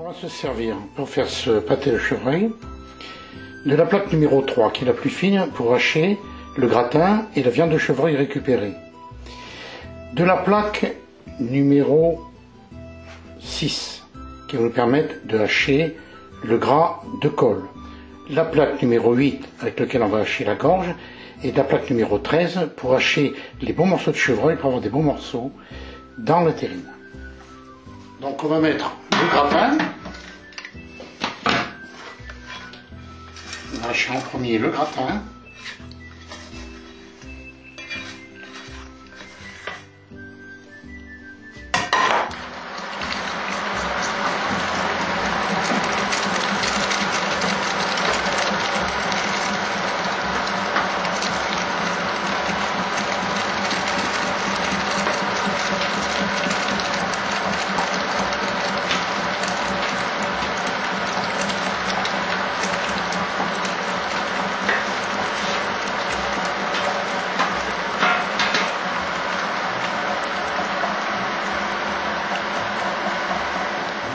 On va se servir pour faire ce pâté de chevreuil de la plaque numéro 3 qui est la plus fine pour hacher le gratin et la viande de chevreuil récupérée. De la plaque numéro 6 qui va nous permettre de hacher le gras de col. La plaque numéro 8 avec laquelle on va hacher la gorge et la plaque numéro 13 pour hacher les bons morceaux de chevreuil pour avoir des bons morceaux dans la terrine. Donc on va mettre le gratin. On va hacher en premier le gratin.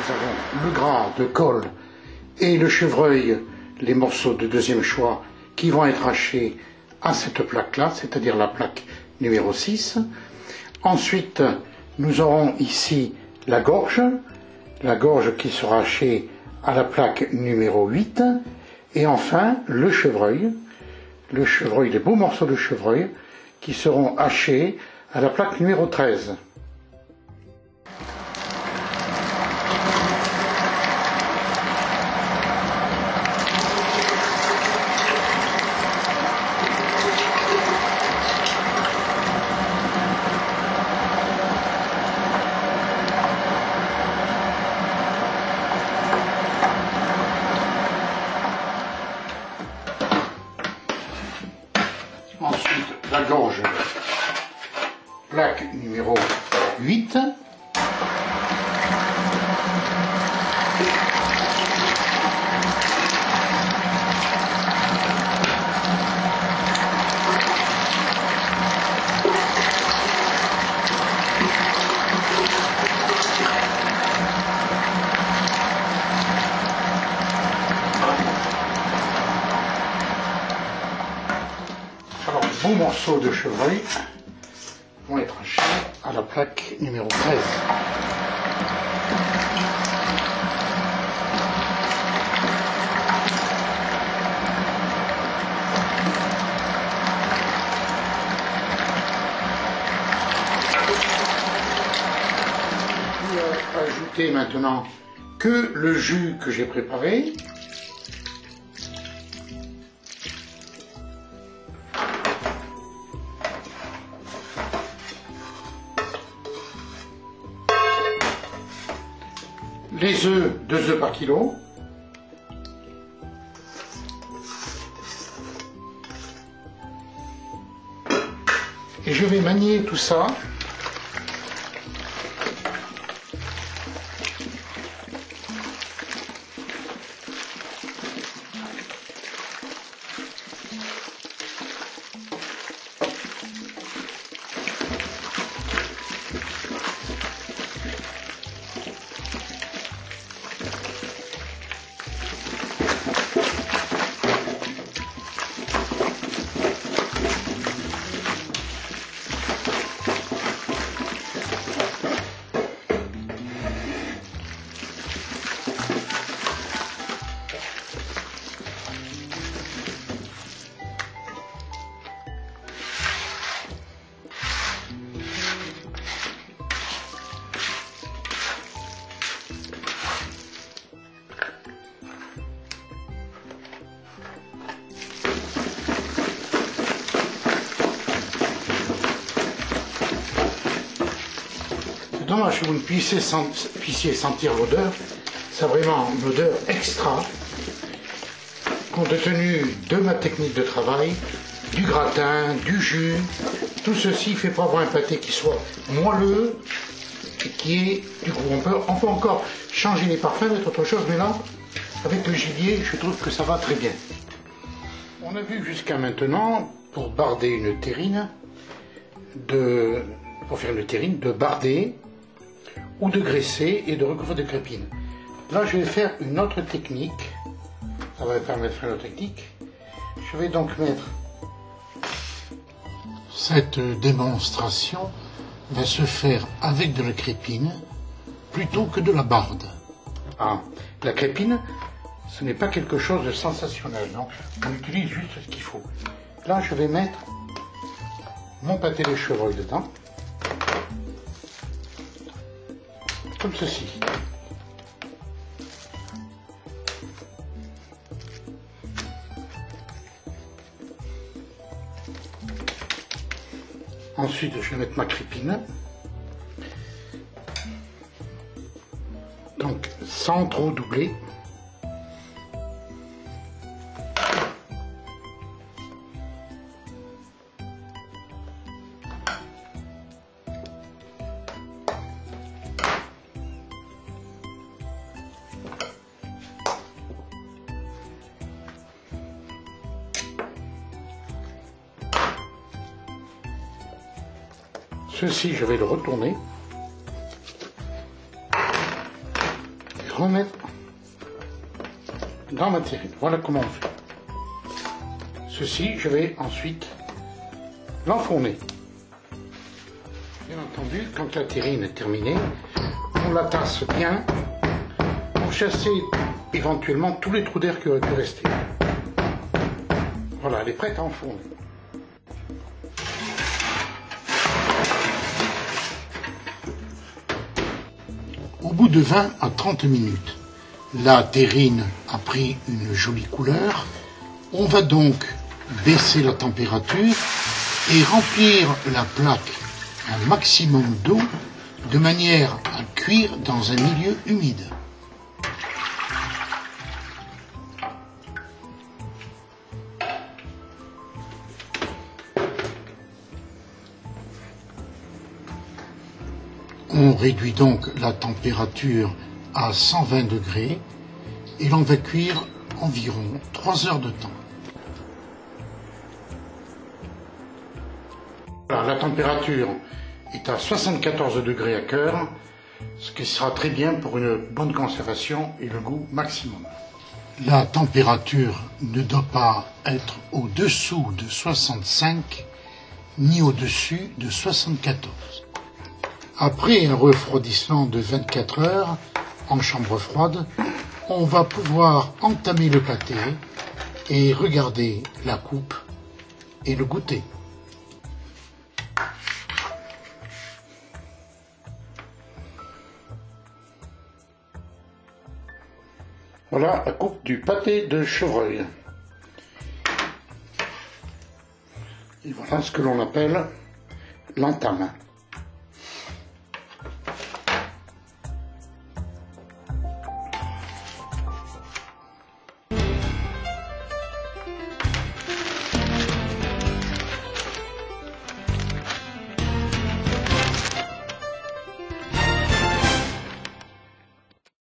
Nous avons le gras de col et le chevreuil, les morceaux de deuxième choix qui vont être hachés à cette plaque-là, c'est-à-dire la plaque numéro 6. Ensuite, nous aurons ici la gorge qui sera hachée à la plaque numéro 8. Et enfin, le chevreuil, les beaux morceaux de chevreuil qui seront hachés à la plaque numéro 13. Ensuite, la gorge, plaque numéro 8. Alors, les bons morceaux de chevreuil vont être hachés à la plaque numéro 13. Je vais ajouter maintenant que le jus que j'ai préparé. Les œufs, 2 œufs par kilo. Et je vais manier tout ça. C'est dommage que vous ne puissiez sentir l'odeur. C'est vraiment une odeur extra, compte tenu de ma technique de travail, du gratin, du jus. Tout ceci fait pour avoir un pâté qui soit moelleux et qui ait du goût. On peut encore changer les parfums, mettre autre chose, mais là, avec le gibier, je trouve que ça va très bien. On a vu jusqu'à maintenant, pour barder une terrine, pour faire une terrine, de barder ou de graisser et de recouvrir de crépine. Là, je vais faire une autre technique. Ça va me permettre de faire une autre technique. Je vais donc mettre... Cette démonstration va se faire avec de la crépine plutôt que de la barde. Ah, la crépine, ce n'est pas quelque chose de sensationnel, non. On utilise juste ce qu'il faut. Là, je vais mettre mon pâté de chevreuil dedans. Comme ceci. Ensuite, je vais mettre ma crépine. Donc, sans trop doubler. Ceci, je vais le retourner et remettre dans ma terrine. Voilà comment on fait. Ceci, je vais ensuite l'enfourner. Bien entendu, quand la terrine est terminée, on la tasse bien pour chasser éventuellement tous les trous d'air qui auraient pu rester. Voilà, elle est prête à enfourner. Au bout de 20 à 30 minutes, la terrine a pris une jolie couleur. On va donc baisser la température et remplir la plaque un maximum d'eau de manière à cuire dans un milieu humide. On réduit donc la température à 120 degrés et l'on va cuire environ 3 heures de temps. Voilà, la température est à 74 degrés à cœur, ce qui sera très bien pour une bonne conservation et le goût maximum. La température ne doit pas être au-dessous de 65 ni au-dessus de 74. Après un refroidissement de 24 heures en chambre froide, on va pouvoir entamer le pâté et regarder la coupe et le goûter. Voilà la coupe du pâté de chevreuil. Et voilà ce que l'on appelle l'entame.